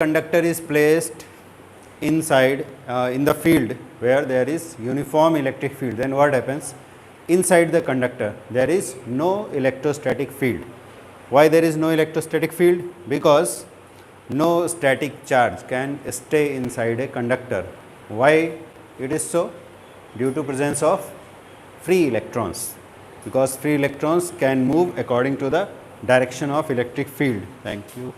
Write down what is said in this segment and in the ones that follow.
conductor is placed inside in the field where there is uniform electric field, then what happens? Inside the conductor there is no electrostatic field. Why there is no electrostatic field? Because no static charge can stay inside a conductor. Why it is so? Due to presence of free electrons, because free electrons can move according to the direction of electric field. Thank you.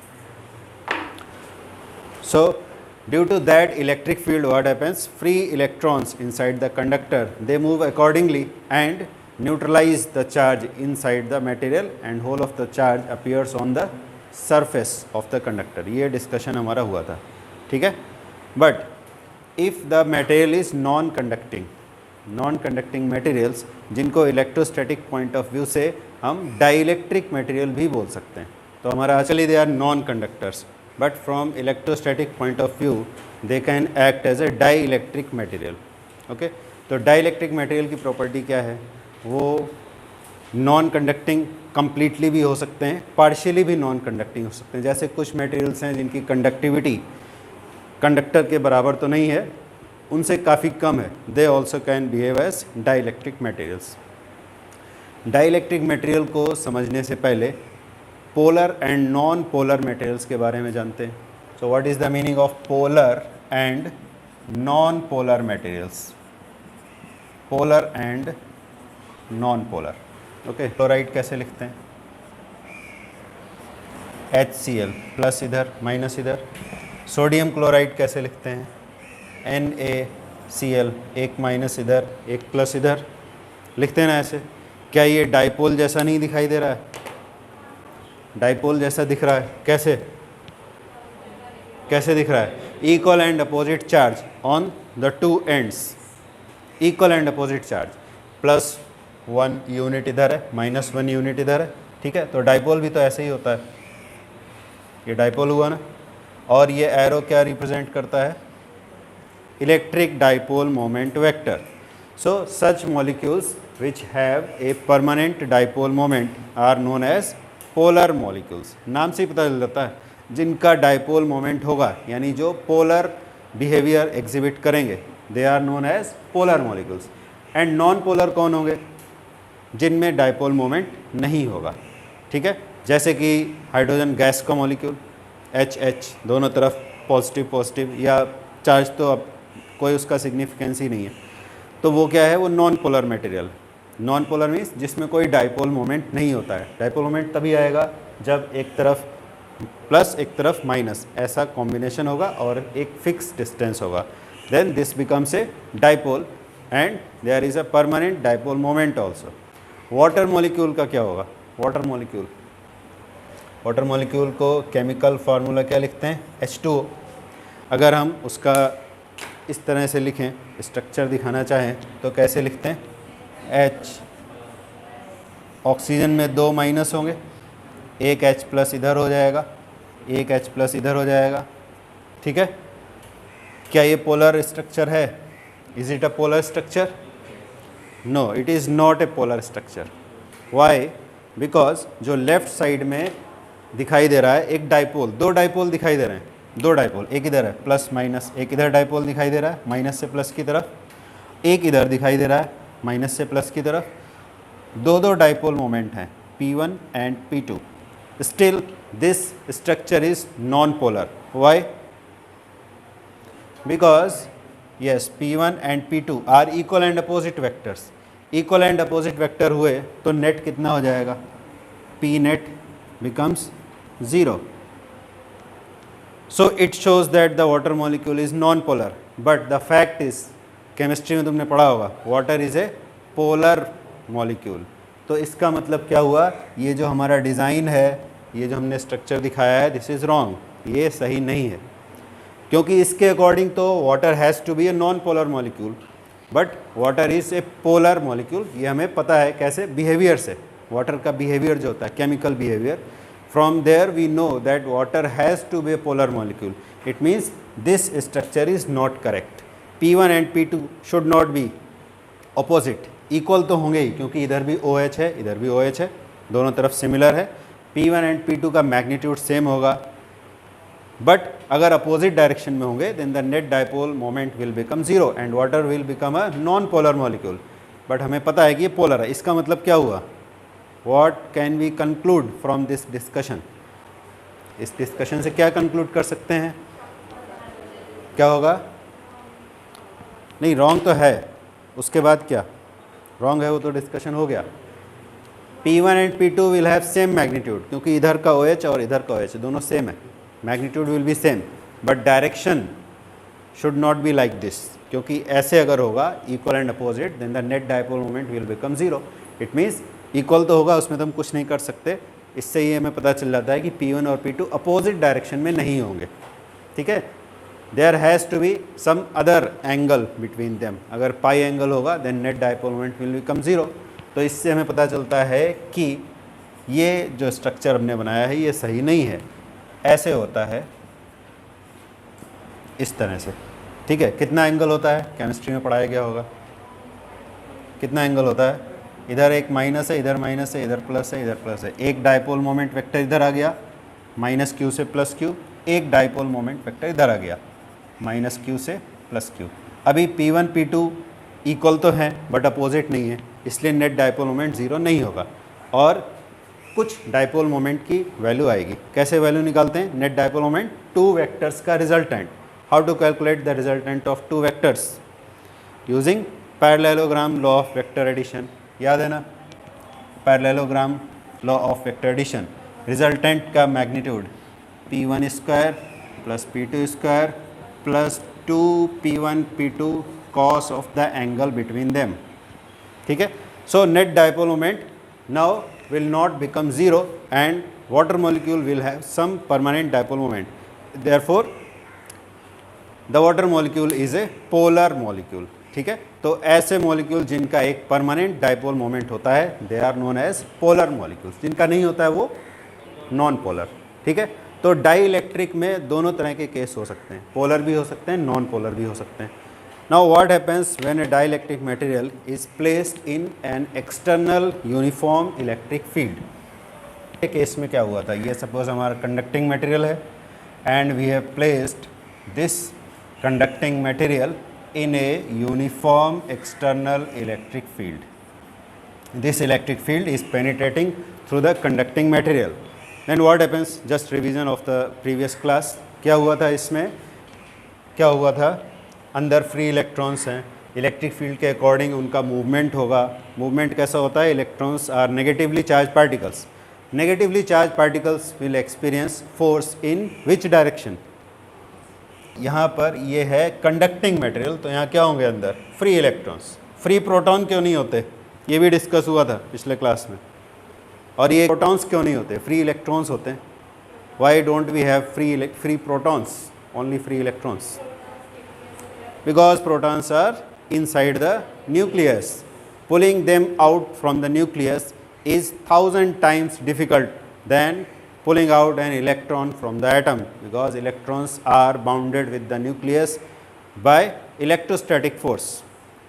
So due to that electric field, what happens? Free electrons inside the conductor, they move accordingly and neutralize the charge inside the material, and whole of the charge appears on the surface of the conductor. ये discussion हमारा हुआ था, ठीक है. But if the material is non conducting materials, जिनको electrostatic point of view से हम dielectric material भी बोल सकते हैं, तो हमारा actually they are non conductors, but from electrostatic point of view they can act as a dielectric material. Okay, तो dielectric material की प्रॉपर्टी क्या है? वो नॉन कंडक्टिंग कम्प्लीटली भी हो सकते हैं, पार्शियली भी नॉन कंडक्टिंग हो सकते हैं. जैसे कुछ मटेरियल्स हैं जिनकी कंडक्टिविटी कंडक्टर के बराबर तो नहीं है, उनसे काफ़ी कम है, they also can behave as dielectric materials. Dielectric material को समझने से पहले polar and non polar materials के बारे में जानते हैं. So what is the meaning of polar and non polar materials? Polar and non polar. Okay, chloride कैसे लिखते हैं? HCl प्लस इधर माइनस इधर. सोडियम क्लोराइड कैसे लिखते हैं? NaCl, एक माइनस इधर एक प्लस इधर. लिखते हैं ना ऐसे. क्या ये डाइपोल जैसा नहीं दिखाई दे रहा है? डाइपोल जैसा दिख रहा है. कैसे कैसे दिख रहा है? Equal and opposite charge on the two ends. Equal and opposite charge, plus 1 unit इधर है, माइनस 1 यूनिट इधर है, ठीक है. तो डाइपोल भी तो ऐसे ही होता है. ये डाइपोल हुआ ना. और ये एरो क्या रिप्रेजेंट करता है? Electric dipole moment vector. So such molecules which have a permanent dipole moment are known as polar molecules. नाम से ही पता चल जाता है, जिनका डाइपोल मोमेंट होगा, यानी जो पोलर बिहेवियर एग्जिबिट करेंगे, they are known as polar molecules. And non polar कौन होंगे? जिनमें डाइपोल मोमेंट नहीं होगा, ठीक है. जैसे कि हाइड्रोजन गैस का मॉलिक्यूल HH, दोनों तरफ पॉजिटिव पॉजिटिव, या चार्ज तो अब कोई उसका सिग्निफिकेंस ही नहीं है, तो वो क्या है? वो non polar material. Non polar means जिसमें कोई डाइपोल मोमेंट नहीं होता है. डाइपोल मोमेंट तभी आएगा जब एक तरफ प्लस एक तरफ माइनस, ऐसा कॉम्बिनेशन होगा और एक फिक्स डिस्टेंस होगा. Then this becomes a dipole and there is a permanent dipole moment also. Water molecule का क्या होगा? वाटर मॉलिक्यूल को केमिकल फार्मूला क्या लिखते हैं? H2O. अगर हम उसका इस तरह से लिखें, स्ट्रक्चर दिखाना चाहें, तो कैसे लिखते हैं? H, ऑक्सीजन में 2 माइनस होंगे, एक H प्लस इधर हो जाएगा, एक H प्लस इधर हो जाएगा, ठीक है. क्या ये पोलर स्ट्रक्चर है? Is it a polar structure? No, it is not a polar structure. Why? Because जो लेफ्ट साइड में दिखाई दे रहा है एक डाइपोल, 2 डाइपोल दिखाई दे रहे हैं, 2 डाइपोल, एक इधर है प्लस माइनस, एक इधर डाइपोल दिखाई दे रहा है माइनस से प्लस की तरफ, एक इधर दिखाई दे रहा है माइनस से प्लस की तरफ. 2 डाइपोल मोमेंट हैं, P1 and P2. Still this structure is non polar. Why? Because yes, P1 and P2 are equal and opposite vectors. Equal and opposite vector हुए तो नेट कितना हो जाएगा? P net becomes 0. So it shows that the water molecule is non polar. But the fact is, chemistry में तुमने पढ़ा होगा, water is a polar molecule. तो इसका मतलब क्या हुआ? ये जो हमारा डिज़ाइन है, ये जो हमने स्ट्रक्चर दिखाया है, दिस इज़ रॉन्ग. ये सही नहीं है, क्योंकि इसके अकॉर्डिंग तो water has to be a non polar molecule, but water is a polar molecule. ये हमें पता है कैसे? बिहेवियर से. वाटर का बिहेवियर जो होता है, chemical behaviour, from there we know that water has to be a polar molecule. It means this structure is not correct. P1 and P2 should not be opposite. Equal तो होंगे ही, क्योंकि इधर भी OH है, इधर भी OH है, दोनों तरफ सिमिलर है. P1 एंड P2 का मैग्नीट्यूड सेम होगा, बट अगर अपोजिट डायरेक्शन में होंगे then the net dipole moment will become zero and water will become a non polar molecule. But हमें पता है कि ये पोलर है, इसका मतलब क्या हुआ, what can we conclude from this discussion, इस डिस्कशन से क्या कंक्लूड कर सकते हैं, क्या होगा, नहीं रॉन्ग तो है, उसके बाद क्या रॉन्ग है वो तो डिस्कशन हो गया। P1 and P2 will have same magnitude, क्योंकि इधर का OH और इधर का OH दोनों सेम है, magnitude will be same, but direction should not be like this, क्योंकि ऐसे अगर होगा equal and opposite then the net dipole moment will become zero. It means equal तो होगा, उसमें तो हम कुछ नहीं कर सकते, इससे ये हमें पता चल जाता है कि P1 और P2 अपोजिट डायरेक्शन में नहीं होंगे, ठीक है। There has to be some other angle between them, अगर पाई एंगल होगा then net dipole moment will become zero. तो इससे हमें पता चलता है कि ये जो स्ट्रक्चर हमने बनाया है ये सही नहीं है, ऐसे होता है इस तरह से, ठीक है। कितना एंगल होता है केमिस्ट्री में पढ़ाया गया होगा, कितना एंगल होता है, इधर एक माइनस है, इधर माइनस है, इधर प्लस है, इधर प्लस है, एक डायपोल मोमेंट वेक्टर इधर आ गया माइनस क्यू से प्लस क्यू, एक डायपोल मोमेंट वेक्टर इधर आ गया माइनस क्यू से प्लस क्यू। अभी P1 P2 इक्वल तो है बट अपोजिट नहीं है, इसलिए नेट डायपोल मोमेंट ज़ीरो नहीं होगा और कुछ डायपोल मोमेंट की वैल्यू आएगी। कैसे वैल्यू निकालते हैं, net dipole moment two vectors का resultant. How to calculate the resultant of two vectors, using parallelogram law of vector addition, याद है ना, parallelogram law of vector addition. Resultant का magnitude P1 square plus P2 square plus 2P1 P2 cos of the angle between them, ठीक है। So net dipole moment now will not become zero and water molecule will have some permanent dipole moment, therefore the water molecule is a polar molecule, ठीक है। तो ऐसे molecule जिनका एक permanent dipole moment होता है they are known as polar molecules, जिनका नहीं होता है वो नॉन पोलर, ठीक है। तो डाई इलेक्ट्रिक में दोनों तरह के केस हो सकते हैं, पोलर भी हो सकते हैं, नॉन पोलर भी हो सकते हैं। Now what happens when a dielectric material is placed in an external uniform electric field? ये केस में क्या हुआ था, ये सपोज हमारा कंडक्टिंग मटेरियल है and we have placed this conducting material in a uniform external electric field. This electric field is penetrating through the conducting material. Then what happens? Just revision of the previous class. क्या हुआ था इसमें, क्या हुआ था, अंदर free electrons हैं, electric field के अकॉर्डिंग उनका मूवमेंट होगा। मूवमेंट कैसा होता है, electrons are negatively charge particles, negatively charge particles will experience force in which direction, यहाँ पर ये है कंडक्टिंग मटेरियल, तो यहाँ क्या होंगे अंदर फ्री इलेक्ट्रॉन्स। फ्री प्रोटॉन क्यों नहीं होते, ये भी डिस्कस हुआ था पिछले क्लास में। और ये प्रोटॉन्स क्यों नहीं होते, फ्री इलेक्ट्रॉन्स होते हैं। Why don't we have free protons, only free electrons? Because protons are inside the nucleus. Pulling them out from the nucleus is 1000 times difficult than pulling out an electron from the atom, because electrons are bounded with the nucleus by electrostatic force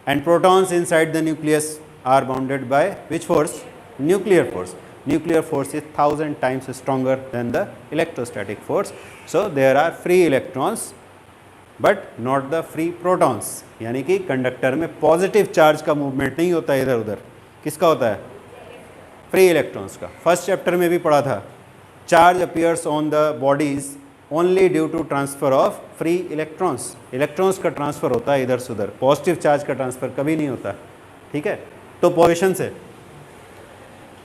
and protons inside the nucleus are bounded by which force? Nuclear force. Nuclear force is 1000 times stronger than the electrostatic force. So there are free electrons but not the free protons, यानी कि conductor में positive charge का movement नहीं होता है इधर उधर, किसका होता है, फ्री इलेक्ट्रॉन्स का। फर्स्ट चैप्टर में भी पढ़ा था, charge appears on the bodies only due to transfer of free electrons. Electrons का ट्रांसफर होता है इधर से उधर, पॉजिटिव चार्ज का ट्रांसफर कभी नहीं होता, ठीक है। तो पोजिशन से,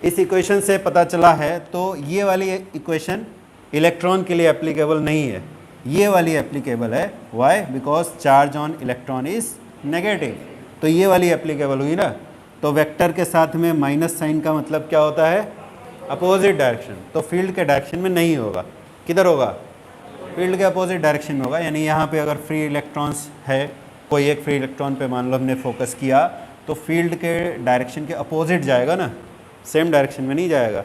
इस इक्वेशन से पता चला है, तो ये वाली इक्वेशन इलेक्ट्रॉन के लिए एप्लीकेबल नहीं है, ये वाली एप्लीकेबल है। Why? Because charge on electron is negative, तो ये वाली एप्लीकेबल हुई ना। तो वेक्टर के साथ में माइनस साइन का मतलब क्या होता है, अपोजिट डायरेक्शन, तो फील्ड के डायरेक्शन में नहीं होगा, किधर होगा, फील्ड के अपोजिट डायरेक्शन में होगा। यानी यहाँ पे अगर फ्री इलेक्ट्रॉन्स है, कोई एक फ्री इलेक्ट्रॉन पे मान लो हमने फोकस किया, तो फील्ड के डायरेक्शन के अपोजिट जाएगा ना, सेम डायरेक्शन में नहीं जाएगा।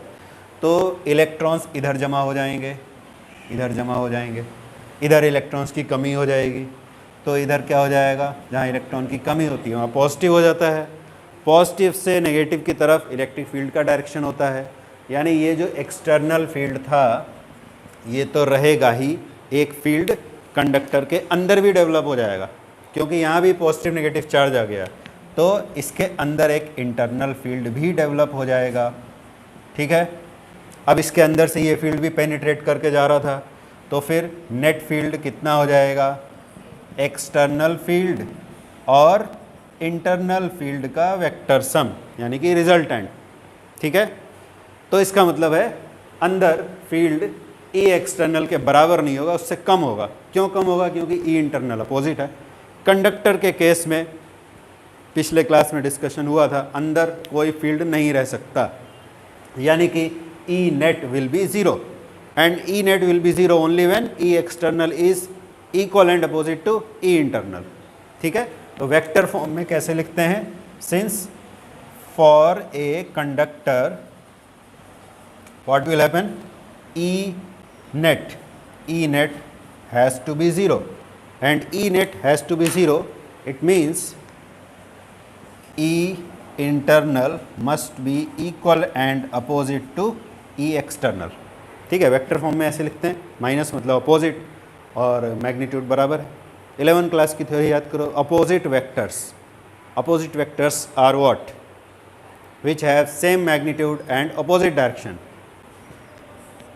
तो इलेक्ट्रॉन्स इधर जमा हो जाएंगे, इधर जमा हो जाएंगे, इधर इलेक्ट्रॉन्स की कमी हो जाएगी, तो इधर क्या हो जाएगा, जहाँ इलेक्ट्रॉन की कमी होती है वहाँ पॉजिटिव हो जाता है, पॉजिटिव से नेगेटिव की तरफ इलेक्ट्रिक फील्ड का डायरेक्शन होता है। यानी ये जो एक्सटर्नल फील्ड था ये तो रहेगा ही, एक फील्ड कंडक्टर के अंदर भी डेवलप हो जाएगा, क्योंकि यहाँ भी पॉजिटिव नेगेटिव चार्ज आ गया, तो इसके अंदर एक इंटरनल फील्ड भी डेवलप हो जाएगा। ठीक है, अब इसके अंदर से ये फील्ड भी पेनिट्रेट करके जा रहा था, तो फिर नेट फील्ड कितना हो जाएगा, एक्सटर्नल फील्ड और इंटरनल फील्ड का वेक्टर सम, यानी कि रिजल्टेंट। ठीक है, तो इसका मतलब है अंदर फील्ड ई एक्सटर्नल के बराबर नहीं होगा, उससे कम होगा। क्यों कम होगा, क्योंकि ई इंटरनल अपोजिट है। कंडक्टर के केस में पिछले क्लास में डिस्कशन हुआ था, अंदर कोई फील्ड नहीं रह सकता, यानी कि E net will be zero, and E net will be zero only when E external is equal and opposite to E internal. ठीक है, तो वेक्टर फॉर्म में कैसे लिखते हैं, since for a conductor what will happen, E net has to be 0, and E net has to be 0, it means E internal must be equal and opposite to E external। ठीक है, vector form में ऐसे लिखते हैं, minus मतलब opposite और magnitude बराबर है। 11 क्लास की थ्योरी याद करो, opposite vectors are what, which have same magnitude and opposite direction.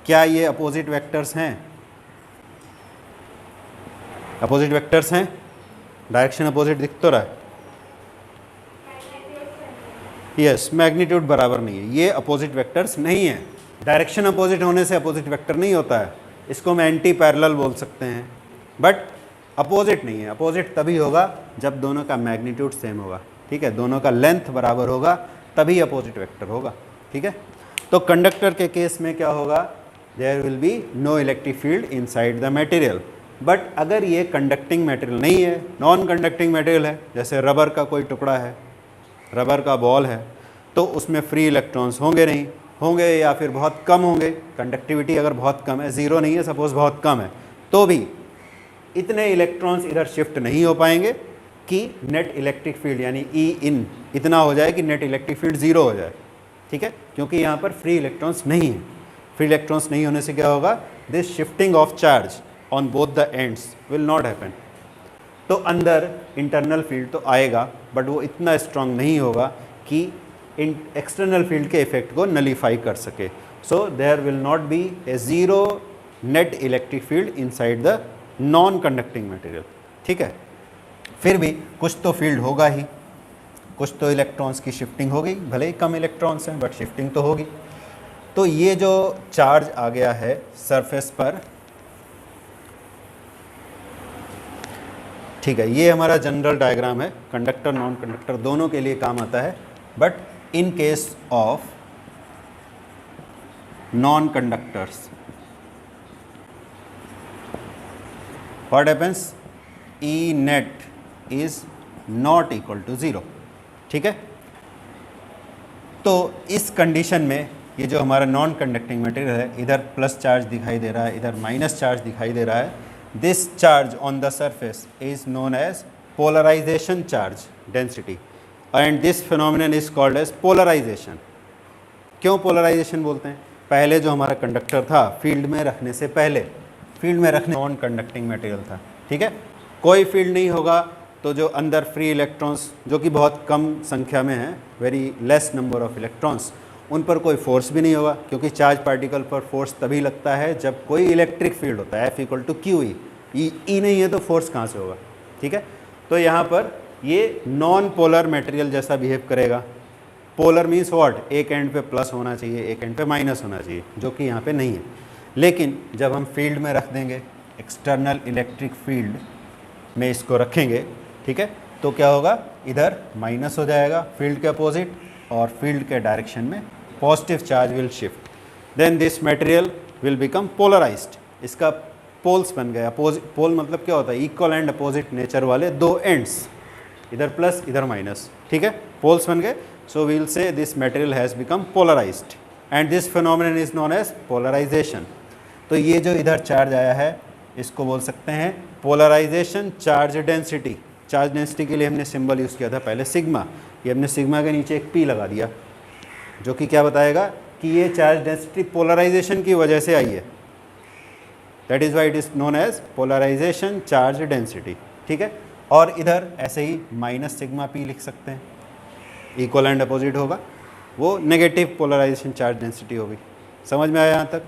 क्या ये अपोजिट वेक्टर्स हैं, अपोजिट वेक्टर्स हैं, डायरेक्शन अपोजिट दिख तो रहा है, यस, मैग्नीट्यूड बराबर नहीं है, ये अपोजिट वेक्टर्स नहीं है। डायरेक्शन अपोजिट होने से अपोजिट वेक्टर नहीं होता है, इसको हम एंटी पैरेलल बोल सकते हैं, बट अपोजिट नहीं है। अपोजिट तभी होगा जब दोनों का मैग्नीट्यूड सेम होगा। ठीक है, दोनों का लेंथ बराबर होगा तभी अपोजिट वेक्टर होगा। ठीक है, तो कंडक्टर के केस में क्या होगा, there will be no electric field inside the material. But अगर ये कंडक्टिंग मटेरियल नहीं है, नॉन कंडक्टिंग मटेरियल है, जैसे रबर का कोई टुकड़ा है, रबर का बॉल है, तो उसमें फ्री इलेक्ट्रॉन्स होंगे नहीं, होंगे या फिर बहुत कम होंगे। कंडक्टिविटी अगर बहुत कम है, ज़ीरो नहीं है, सपोज बहुत कम है, तो भी इतने इलेक्ट्रॉन्स इधर शिफ्ट नहीं हो पाएंगे कि नेट इलेक्ट्रिक फील्ड यानी ई इन इतना हो जाए कि नेट इलेक्ट्रिक फील्ड ज़ीरो हो जाए। ठीक है, क्योंकि यहाँ पर फ्री इलेक्ट्रॉन्स नहीं है। फ्री इलेक्ट्रॉन्स नहीं होने से क्या होगा, this shifting of charge on both the ends will not happen. तो अंदर इंटरनल फील्ड तो आएगा, बट वो इतना स्ट्रांग नहीं होगा कि एक्सटर्नल फील्ड के इफेक्ट को नलीफाई कर सके। So there will not be a zero net electric field inside the non conducting material. ठीक है, फिर भी कुछ तो फील्ड होगा ही, कुछ तो इलेक्ट्रॉन्स की शिफ्टिंग होगी, भले ही कम इलेक्ट्रॉन्स हैं बट शिफ्टिंग तो होगी। तो ये जो चार्ज आ गया है सरफेस पर, ठीक है, ये हमारा जनरल डायग्राम है, कंडक्टर नॉन कंडक्टर दोनों के लिए काम आता है। But in case of non conductors what happens, E net is not equal to 0। ठीक है, तो इस कंडीशन में ये जो हमारा नॉन कंडक्टिंग मटेरियल है, इधर प्लस चार्ज दिखाई दे रहा है, इधर माइनस चार्ज दिखाई दे रहा है। This charge on the surface is known as polarization charge density, and this phenomenon is called as polarization. क्यों पोलराइजेशन बोलते हैं, पहले जो हमारा कंडक्टर था फील्ड में रखने से पहले, फील्ड में रखने नॉन कंडक्टिंग मटेरियल था। ठीक है, कोई फील्ड नहीं होगा तो जो अंदर फ्री इलेक्ट्रॉन्स, जो कि बहुत कम संख्या में है, very less number of electrons, उन पर कोई फोर्स भी नहीं होगा, क्योंकि चार्ज पार्टिकल पर फोर्स तभी लगता है जब कोई इलेक्ट्रिक फील्ड होता है, F = QE। ई नहीं है तो फोर्स कहाँ से होगा। ठीक है, तो यहाँ पर ये नॉन पोलर मटेरियल जैसा बिहेव करेगा। पोलर मीन्स व्हाट, एक एंड पे प्लस होना चाहिए, एक एंड पे माइनस होना चाहिए, जो कि यहाँ पे नहीं है। लेकिन जब हम फील्ड में रख देंगे, एक्सटर्नल इलेक्ट्रिक फील्ड में इसको रखेंगे, ठीक है, तो क्या होगा, इधर माइनस हो जाएगा फील्ड के अपोजिट, और फील्ड के डायरेक्शन में positive charge will shift, then this material will become polarized. इसका पोल्स बन गया। पोल मतलब क्या होता है, इक्वल एंड अपोजिट नेचर वाले दो एंड्स, इधर प्लस इधर माइनस। ठीक है, पोल्स बन गए, so we will say this material has become polarized and this phenomenon is known as polarization. तो ये जो इधर चार्ज आया है इसको बोल सकते हैं polarization charge density. Charge density के लिए हमने सिंबल यूज़ किया था पहले सिग्मा, ये हमने सिग्मा के नीचे एक पी लगा दिया, जो कि क्या बताएगा कि ये चार्ज डेंसिटी पोलराइजेशन की वजह से आई है। That is why it is known as polarization charge density, ठीक है। और इधर ऐसे ही माइनस सिग्मा पी लिख सकते हैं, इक्वल एंड अपोजिट होगा, वो नेगेटिव पोलराइजेशन चार्ज डेंसिटी होगी। समझ में आया यहाँ तक?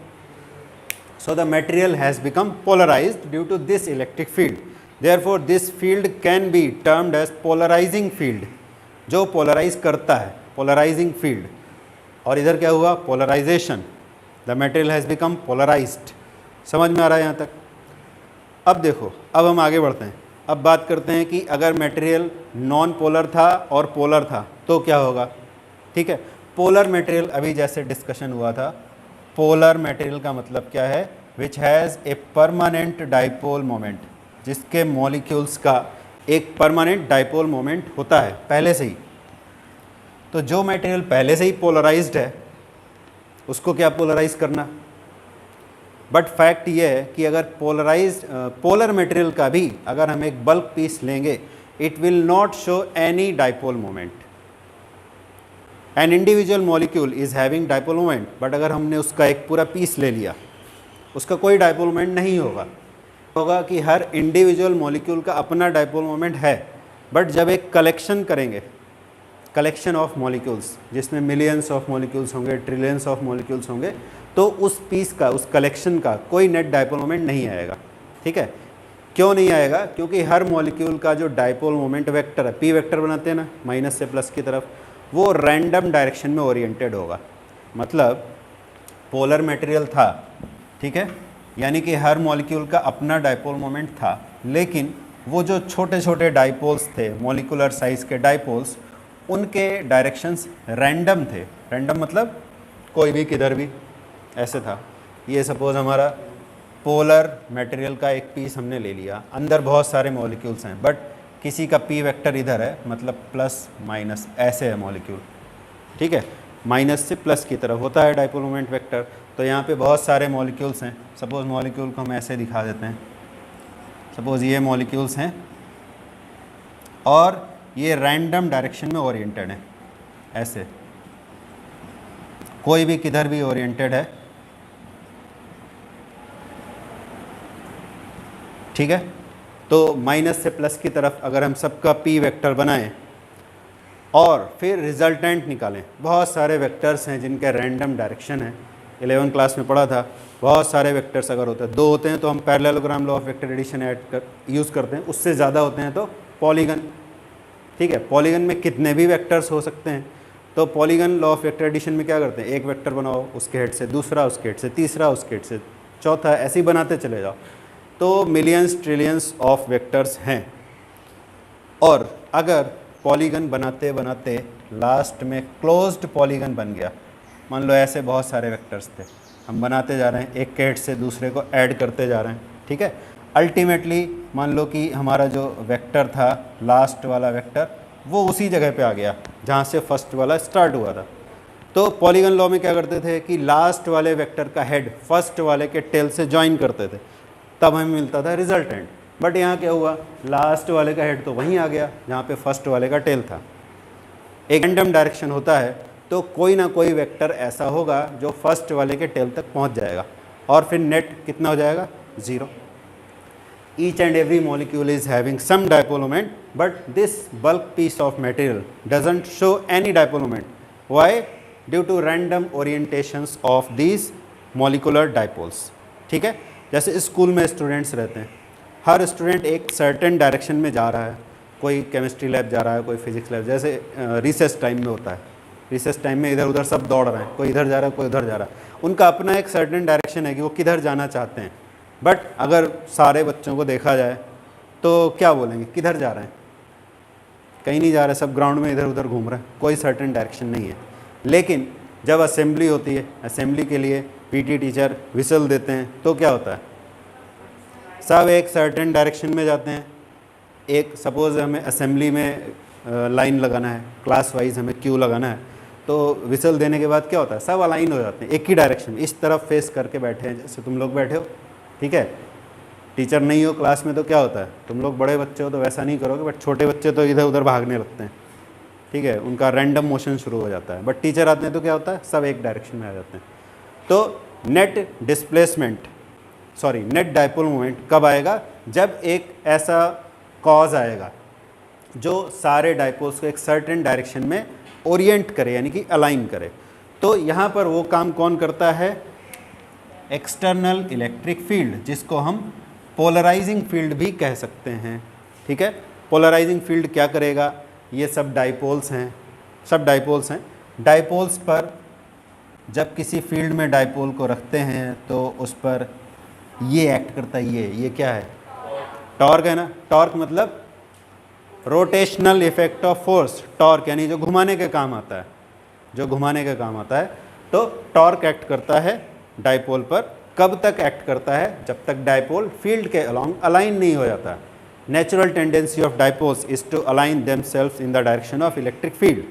So the material has become polarized due to this electric field, therefore this field can be termed as polarizing field, जो पोलराइज करता है, पोलराइजिंग फील्ड। और इधर क्या हुआ? Polarization, the material has become polarized. समझ में आ रहा है यहाँ तक? अब देखो, अब हम आगे बढ़ते हैं। अब बात करते हैं कि अगर मटेरियल नॉन पोलर था और पोलर था तो क्या होगा, ठीक है। पोलर मटेरियल, अभी जैसे डिस्कशन हुआ था, पोलर मटेरियल का मतलब क्या है? Which has a permanent dipole moment, जिसके मॉलिक्यूल्स का एक परमानेंट डाइपोल मोमेंट होता है पहले से ही। तो जो मटेरियल पहले से ही पोलराइज्ड है उसको क्या पोलराइज करना। बट फैक्ट ये है कि अगर पोलर मटेरियल का भी अगर हम एक बल्क पीस लेंगे, it will not show any dipole moment. An individual molecule is having dipole moment, but अगर हमने उसका एक पूरा पीस ले लिया, उसका कोई डाइपोल मोमेंट नहीं होगा कि हर इंडिविजुअल मॉलिक्यूल का अपना डाइपोल मोमेंट है। बट जब एक कलेक्शन करेंगे, कलेक्शन ऑफ मॉलिक्यूल्स, जिसमें मिलियंस ऑफ मॉलिक्यूल्स होंगे, ट्रिलियंस ऑफ मॉलिक्यूल्स होंगे, तो उस पीस का, उस कलेक्शन का कोई नेट डाइपोल मोमेंट नहीं आएगा, ठीक है। क्यों नहीं आएगा? क्योंकि हर मॉलिक्यूल का जो डाइपोल मोमेंट वेक्टर है, पी वेक्टर बनाते हैं ना, माइनस से प्लस की तरफ, वो रैंडम डायरेक्शन में ओरिएंटेड होगा। मतलब पोलर मटेरियल था, ठीक है, यानी कि हर मॉलिक्यूल का अपना डाइपोल मोमेंट था, लेकिन वो जो छोटे छोटे डाइपोल्स थे, मॉलिकुलर साइज के डाइपोल्स, उनके डायरेक्शंस रैंडम थे। रैंडम मतलब कोई भी किधर भी, ऐसे था। ये सपोज़ हमारा पोलर मटेरियल का एक पीस हमने ले लिया, अंदर बहुत सारे मॉलिक्यूल्स हैं, बट किसी का पी वेक्टर इधर है, मतलब प्लस माइनस ऐसे है मॉलिक्यूल, ठीक है, माइनस से प्लस की तरफ होता है डाइपोल मोमेंट वेक्टर। तो यहाँ पे बहुत सारे मॉलिक्यूल्स हैं। सपोज़ मॉलिक्यूल को हम ऐसे दिखा देते हैं, सपोज़ ये मॉलिक्यूल्स हैं और ये रैंडम डायरेक्शन में ओरिएंटेड है, ऐसे कोई भी किधर भी ओरिएंटेड है, ठीक है। तो माइनस से प्लस की तरफ अगर हम सबका पी वेक्टर बनाएं और फिर रिजल्टेंट निकालें, बहुत सारे वेक्टर्स हैं जिनके रैंडम डायरेक्शन है। 11 क्लास में पढ़ा था, बहुत सारे वेक्टर्स अगर होते हैं, 2 होते हैं तो हम parallelogram law of vector addition use करते हैं, उससे ज़्यादा होते हैं तो पॉलीगन, ठीक है। पॉलीगन में कितने भी वेक्टर्स हो सकते हैं। तो polygon law of vector addition में क्या करते हैं, एक वेक्टर बनाओ, उसके हेड से दूसरा, उसके हेड से तीसरा, उसके हेड से चौथा, ऐसे ही बनाते चले जाओ। तो मिलियंस ट्रिलियंस ऑफ वेक्टर्स हैं। और अगर पॉलीगन बनाते बनाते लास्ट में क्लोज्ड पॉलीगन बन गया, मान लो ऐसे बहुत सारे वेक्टर्स थे, हम बनाते जा रहे हैं, एक के हेड से दूसरे को ऐड करते जा रहे हैं, ठीक है। अल्टीमेटली मान लो कि हमारा जो वेक्टर था, लास्ट वाला वेक्टर, वो उसी जगह पे आ गया जहाँ से फर्स्ट वाला स्टार्ट हुआ था। तो पॉलीगन लॉ में क्या करते थे कि लास्ट वाले वेक्टर का हेड फर्स्ट वाले के टेल से ज्वाइन करते थे, तब हमें मिलता था रिजल्टेंट। बट यहाँ क्या हुआ, लास्ट वाले का हेड तो वहीं आ गया जहाँ पे फर्स्ट वाले का टेल था। एक रैंडम डायरेक्शन होता है तो कोई ना कोई वेक्टर ऐसा होगा जो फर्स्ट वाले के टेल तक पहुँच जाएगा और फिर नेट कितना हो जाएगा, 0। Each and every molecule is having some dipole moment, but this bulk piece of material doesn't show any dipole moment. Why? Due to random orientations of these molecular dipoles. ठीक है। जैसे स्कूल में students रहते हैं, हर student एक certain direction में जा रहा है, कोई केमिस्ट्री लैब जा रहा है, कोई फिजिक्स लैब, जैसे रिसेस टाइम में होता है, रिसेस टाइम में इधर उधर सब दौड़ रहे हैं, कोई इधर जा रहा है, कोई उधर जा रहा है, उनका अपना एक सर्टेन डायरेक्शन है कि वो किधर जाना चाहते हैं। बट अगर सारे बच्चों को देखा जाए तो क्या बोलेंगे, किधर जा रहे हैं, कहीं नहीं जा रहे, सब ग्राउंड में इधर उधर घूम रहे हैं, कोई सर्टेन डायरेक्शन नहीं है। लेकिन जब असेंबली होती है, असेंबली के लिए पीटी टीचर विसल देते हैं तो क्या होता है, सब एक सर्टेन डायरेक्शन में जाते हैं। एक सपोज़ हमें असेंबली में लाइन लगाना है, क्लास वाइज हमें क्यू लगाना है, तो विसल देने के बाद क्या होता है, सब अलाइन हो जाते हैं एक ही डायरेक्शन में, इस तरफ फेस करके बैठे हैं जैसे तुम लोग बैठे हो, ठीक है। टीचर नहीं हो क्लास में तो क्या होता है, तुम लोग बड़े बच्चे हो तो वैसा नहीं करोगे, बट छोटे बच्चे तो इधर उधर भागने लगते हैं, ठीक है, उनका रैंडम मोशन शुरू हो जाता है। बट टीचर आते हैं तो क्या होता है, सब एक डायरेक्शन में आ जाते हैं। तो net displacement sorry net dipole moment कब आएगा, जब एक ऐसा कॉज आएगा जो सारे डाइपोल्स को एक सर्टेन डायरेक्शन में ओरिएंट करे, यानी कि अलाइन करे। तो यहाँ पर वो काम कौन करता है, एक्सटर्नल इलेक्ट्रिक फील्ड, जिसको हम पोलराइजिंग फील्ड भी कह सकते हैं। ठीक है, पोलराइजिंग फील्ड क्या करेगा, ये सब डाइपोल्स हैं, सब डाइपोल्स हैं। डाइपोल्स पर जब किसी फील्ड में डाइपोल को रखते हैं तो उस पर ये एक्ट करता है, ये क्या है, टॉर्क है ना। टॉर्क मतलब rotational effect of force, torque यानी जो घुमाने के काम आता है, जो घुमाने का काम आता है। तो टॉर्क एक्ट करता है डाइपोल पर। कब तक एक्ट करता है, जब तक डाइपोल फील्ड के अलोंग अलाइन नहीं हो जाता। Natural tendency of dipoles is to align themselves in the direction of electric field.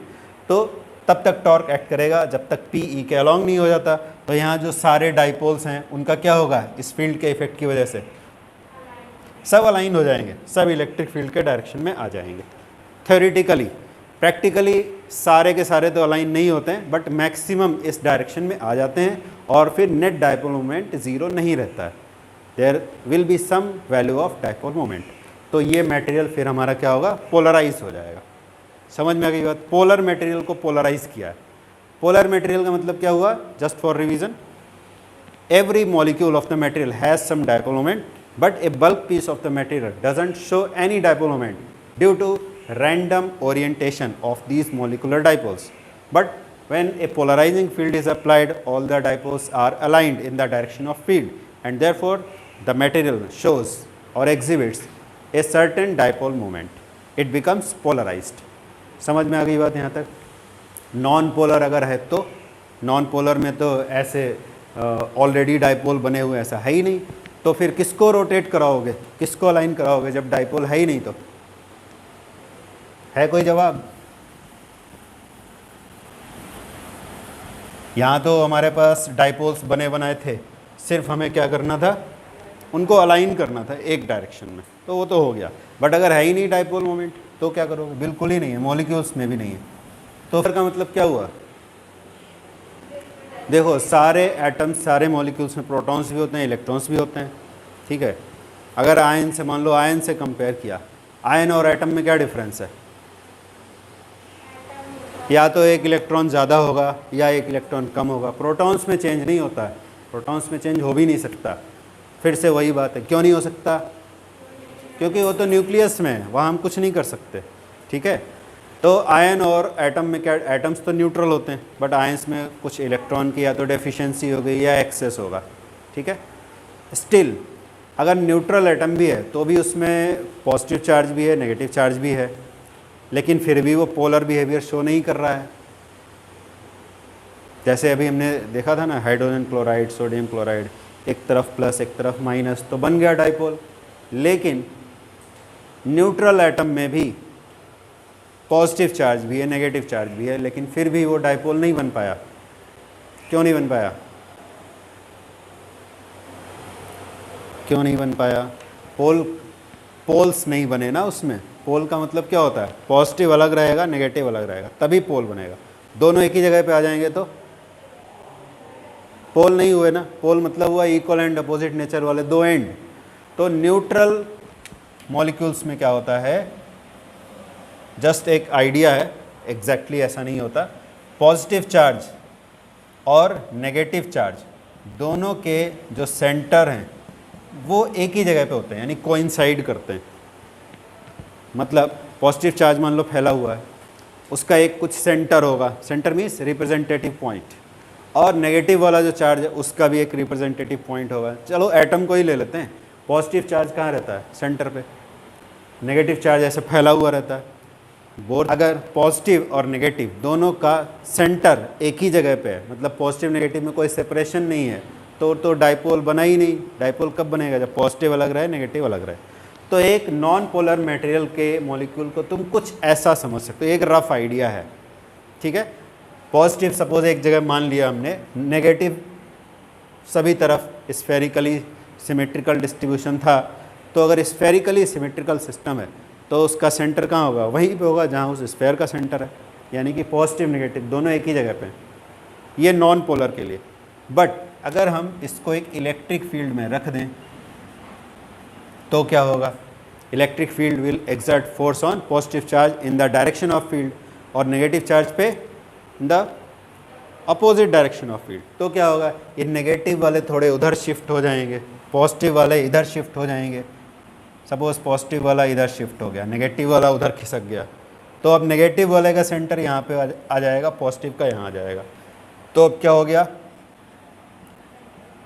तो तब तक टॉर्क एक्ट करेगा जब तक पी ई के अलोंग नहीं हो जाता। तो यहाँ जो सारे डाइपोल्स हैं उनका क्या होगा, इस फील्ड के इफेक्ट की वजह से सब अलाइन हो जाएंगे, सब इलेक्ट्रिक फील्ड के डायरेक्शन में आ जाएंगे। थ्योरेटिकली, प्रैक्टिकली सारे के सारे तो अलाइन नहीं होते हैं, बट मैक्सिमम इस डायरेक्शन में आ जाते हैं और फिर नेट डाइपोल मोमेंट ज़ीरो नहीं रहता है, there will be some value of dipole moment. तो ये मटेरियल फिर हमारा क्या होगा, पोलराइज हो जाएगा। समझ में आ गई बात, पोलर मटेरियल को पोलराइज किया है। पोलर मटेरियल का मतलब क्या हुआ, just for revision, every molecule of the material has some dipole moment, but a bulk piece of the material doesn't show any dipole moment due to random orientation of these molecular dipoles. But when a polarizing field is applied, all the dipoles are aligned in the direction of field, and therefore the material shows or exhibits a certain dipole moment. It becomes polarized. समझ में आ गई बात यहाँ तक। Non polar अगर है तो, non polar में तो ऐसे ऑलरेडी डाइपोल बने हुए ऐसा है ही नहीं, तो फिर किसको रोटेट कराओगे, किसको अलाइन कराओगे जब डाइपोल है ही नहीं। तो है कोई जवाब? यहाँ तो हमारे पास डाइपोल्स बने बनाए थे, सिर्फ हमें क्या करना था, उनको अलाइन करना था एक डायरेक्शन में, तो वो तो हो गया। बट अगर है ही नहीं डाइपोल मोमेंट तो क्या करोगे, बिल्कुल ही नहीं है, मॉलिक्यूल्स में भी नहीं है। तो फिर का मतलब क्या हुआ, देखो सारे एटम्स, सारे मॉलिक्यूल्स में प्रोटॉन्स भी होते हैं, इलेक्ट्रॉन्स भी होते हैं। ठीक है, अगर आयन से, मान लो आयन से कंपेयर किया, आयन और एटम में क्या डिफरेंस है, या तो एक इलेक्ट्रॉन ज़्यादा होगा या एक इलेक्ट्रॉन कम होगा। प्रोटॉन्स में चेंज नहीं होता है, प्रोटॉन्स में चेंज हो भी नहीं सकता। फिर से वही बात है, क्यों नहीं हो सकता, क्योंकि वो तो न्यूक्लियस में है, वहाँ हम कुछ नहीं कर सकते। ठीक है, तो आयन और एटम में क्या, एटम्स तो न्यूट्रल होते हैं, बट आयंस में कुछ इलेक्ट्रॉन की या तो डेफिशिएंसी हो गई या एक्सेस होगा। ठीक है, स्टिल अगर न्यूट्रल एटम भी है तो भी उसमें पॉजिटिव चार्ज भी है, नेगेटिव चार्ज भी है, लेकिन फिर भी वो पोलर बिहेवियर शो नहीं कर रहा है। जैसे अभी हमने देखा था ना, हाइड्रोजन क्लोराइड, सोडियम क्लोराइड, एक तरफ प्लस एक तरफ माइनस, तो बन गया डाइपोल। लेकिन न्यूट्रल एटम में भी पॉजिटिव चार्ज भी है, नेगेटिव चार्ज भी है, लेकिन फिर भी वो डाइपोल नहीं बन पाया। क्यों नहीं बन पाया, क्यों नहीं बन पाया, पोल्स नहीं बने ना उसमें। पोल का मतलब क्या होता है, पॉजिटिव अलग रहेगा, नेगेटिव अलग रहेगा, तभी पोल बनेगा। दोनों एक ही जगह पे आ जाएंगे तो पोल नहीं हुए ना। पोल मतलब हुआ इक्वल एंड अपोजिट नेचर वाले दो एंड। तो न्यूट्रल मॉलिक्यूल्स में क्या होता है, जस्ट एक आइडिया है, एग्जैक्टली ऐसा नहीं होता। पॉजिटिव चार्ज और नेगेटिव चार्ज दोनों के जो सेंटर हैं वो एक ही जगह पे होते हैं, यानी कोइंसाइड करते हैं। मतलब पॉजिटिव चार्ज मान लो फैला हुआ है, उसका एक कुछ सेंटर होगा, सेंटर मीन्स रिप्रेजेंटेटिव पॉइंट, और नेगेटिव वाला जो चार्ज है उसका भी एक रिप्रेजेंटेटिव पॉइंट होगा। चलो एटम को ही ले लेते हैं, पॉजिटिव चार्ज कहाँ रहता है, सेंटर पे, नेगेटिव चार्ज ऐसे फैला हुआ रहता है। बोथ अगर पॉजिटिव और नेगेटिव दोनों का सेंटर एक ही जगह पे है, मतलब पॉजिटिव नेगेटिव में कोई सेपरेशन नहीं है, तो डाइपोल बना ही नहीं। डाइपोल कब बनेगा, जब पॉजिटिव अलग रहे, नेगेटिव अलग रहे। तो एक नॉन पोलर मटेरियल के मॉलिक्यूल को तुम कुछ ऐसा समझ सकते हो, एक रफ आइडिया है। ठीक है, पॉजिटिव सपोज एक जगह मान लिया हमने, नेगेटिव सभी तरफ स्फेरिकली सिमेट्रिकल डिस्ट्रीब्यूशन था। तो अगर स्फेरिकली सिमेट्रिकल सिस्टम है तो उसका सेंटर कहाँ होगा, वहीं पे होगा जहाँ उस स्फेयर का सेंटर है, यानी कि पॉजिटिव नेगेटिव दोनों एक ही जगह पे हैं। ये नॉन पोलर के लिए। बट अगर हम इसको एक इलेक्ट्रिक फील्ड में रख दें तो क्या होगा, electric field will exert force on positive charge in the direction of field और नेगेटिव चार्ज पे in the opposite direction of field. तो क्या होगा, ये नेगेटिव वाले थोड़े उधर शिफ्ट हो जाएंगे, पॉजिटिव वाले इधर शिफ्ट हो जाएंगे। सपोज पॉजिटिव वाला इधर शिफ्ट हो गया, नेगेटिव वाला उधर खिसक गया, तो अब नेगेटिव वाले का सेंटर यहाँ पे आ जाएगा, पॉजिटिव का यहाँ आ जाएगा। तो अब क्या हो गया,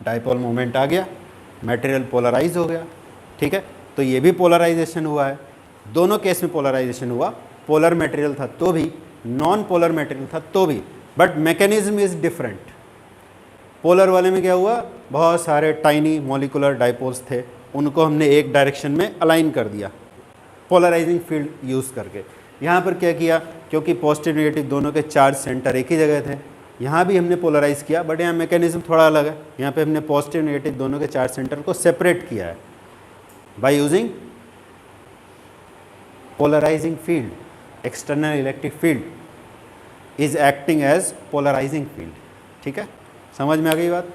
डाइपोल मोमेंट आ गया, मटेरियल पोलराइज हो गया। ठीक है, तो ये भी पोलराइजेशन हुआ है, दोनों केस में पोलराइजेशन हुआ। पोलर मटेरियल था तो भी, नॉन पोलर मटेरियल था तो भी, but mechanism is different. Polar वाले में क्या हुआ, बहुत सारे टाइनी मॉलिकुलर डाइपोल्स थे, उनको हमने एक डायरेक्शन में अलाइन कर दिया पोलराइजिंग फील्ड यूज़ करके। यहाँ पर क्या किया, क्योंकि पॉजिटिव नेगेटिव दोनों के चार्ज सेंटर एक ही जगह थे, यहाँ भी हमने पोलराइज किया, बट यहाँ मैकेनिज्म थोड़ा अलग है। यहाँ पे हमने पॉजिटिव नेगेटिव दोनों के चार्ज सेंटर को सेपरेट किया है by using polarizing field. External electric field is acting as polarizing field. ठीक है, समझ में आ गई बात।